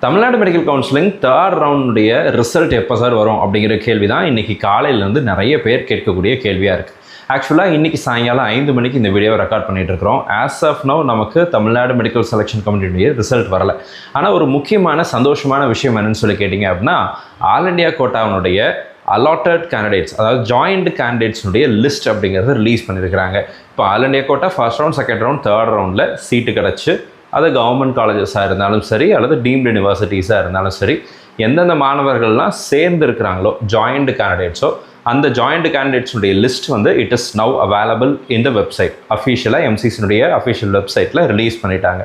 Tamil Nadu medical counselling third ரவுண்டுடைய result எப்போ sir வரும் அப்படிங்கிற கேள்வி தான் இன்றைக்கி காலையிலேருந்து நிறைய பேர் கேட்கக்கூடிய கேள்வியாக இருக்குது. ஆக்சுவலாக இன்றைக்கி சாயங்காலம் 5 மணிக்கு இந்த வீடியோவை ரெக்கார்ட் பண்ணிகிட்டு இருக்கிறோம். ஆஸ் ஆஃப் நவ் நமக்கு தமிழ்நாடு மெடிக்கல் செலெக்ஷன் கமிட்டியுடைய ரிசல்ட் வரலை. ஆனால் ஒரு முக்கியமான சந்தோஷமான விஷயம் என்னன்னு சொல்லி கேட்டிங்க அப்படின்னா, ஆல் இண்டியா கோட்டாவினுடைய அலாட்டட் கேண்டிடேட்ஸ், அதாவது ஜாயிண்ட் கேண்டிடேட்ஸுடைய லிஸ்ட் அப்படிங்கிறத ரிலீஸ் பண்ணியிருக்கிறாங்க. இப்போ all India quota first round, second round, third ரவுண்டில் சீட்டு கிடச்சி, அது கவர்மெண்ட் காலேஜஸாக இருந்தாலும் சரி அல்லது டீம்டு யூனிவர்சிட்டிஸாக இருந்தாலும் சரி, எந்தெந்த மாணவர்கள்லாம் சேர்ந்து இருக்கிறாங்களோ ஜாயிண்ட் கேண்டிடேட்ஸோ, அந்த ஜாயிண்ட் கேண்டிடேட்ஸுடைய லிஸ்ட் வந்து it is now available in the website. அஃபீஷியலாக எம்சிசினுடைய அஃபீஷியல் வெப்சைட்டில் ரிலீஸ் பண்ணிட்டாங்க.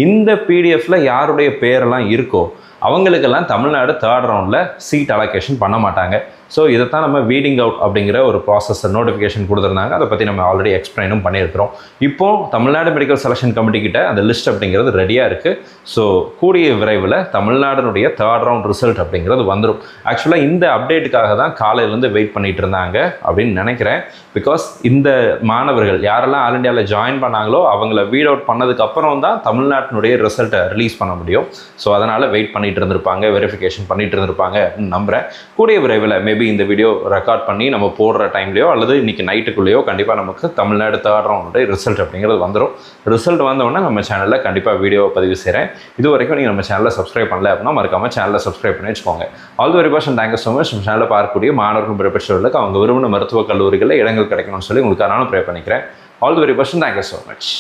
இந்த பிடிஎஃப்ல யாருடைய பேரெல்லாம் இருக்கோ அவங்களுக்கெல்லாம் தமிழ்நாடு தேர்ட் ரவுண்டில் சீட் அலோகேஷன் பண்ண மாட்டாங்க. ஸோ இதைத்தான் நம்ம வீடிங் அவுட் அப்படிங்கிற ஒரு ப்ராசஸ் நோட்டிஃபிகேஷன் கொடுத்துருந்தாங்க. அதை பற்றி நம்ம ஆல்ரெடி எக்ஸ்பிளைனும் பண்ணியிருக்கிறோம். இப்போது தமிழ்நாடு மெடிக்கல் செலெக்ஷன் கமிட்டி கிட்ட அந்த லிஸ்ட் அப்படிங்கிறது ரெடியாக இருக்குது. ஸோ கூடிய விரைவில் தமிழ்நாடுனுடைய தேர்ட் ரவுண்ட் ரிசல்ட் அப்படிங்கிறது வந்துடும். ஆக்சுவலாக இந்த அப்டேட்டுக்காக தான் காலையிலேருந்து வெயிட் பண்ணிகிட்டு இருந்தாங்க அப்படின்னு நினைக்கிறேன். பிகாஸ் இந்த மாணவர்கள் யாரெல்லாம் ஆல் இண்டியாவில் ஜாயின் பண்ணாங்களோ அவங்கள வீட் அவுட் பண்ணதுக்கப்புறம் தான் தமிழ்நாட்டினுடைய ரிசல்ட்டை ரிலீஸ் பண்ண முடியும். ஸோ அதனால் வெயிட் பண்ணிகிட்டு இருந்திருப்பாங்க, வெரிஃபிகேஷன் பண்ணிகிட்டு இருந்திருப்பாங்க நம்புகிறேன். கூடிய விரைவில் மேபி இந்த வீடியோ ரெக்கார்ட் பண்ணி நம்ம போடுற டைம்லையோ அல்லது இன்றைக்கி நைட்டுக்குள்ளேயோ கண்டிப்பாக நமக்கு தமிழ்நாடு தேர்ட் ரவுண்டுடைய ரிசல்ட் அப்படிங்கிறது வந்துடும். ரிசல்ட் வந்தோடனே நம்ம சேனலில் கண்டிப்பாக வீடியோ பதிவு செய்கிறேன். இது வரைக்கும் நீங்கள் நம்ம சேனலை சப்ஸ்கிரைப் பண்ணல அப்படின்னா மறக்காமல் சேனலை சப்ஸ்கிரைப் பண்ணி வச்சுக்கோங்க. All the very best and thank you so much. நம்ம சேனலில் பார்க்கக்கூடிய மாணவர்கள் பெற்றோர்களுக்கு அவங்க விரும்பின மருத்துவக் கல்லூரிகளில் இடங்கள் கிடைக்கணும்னு சொல்லி உங்களுக்கு நானும் ப்ரே பண்ணிக்கிறேன். All the very best and thank you so much.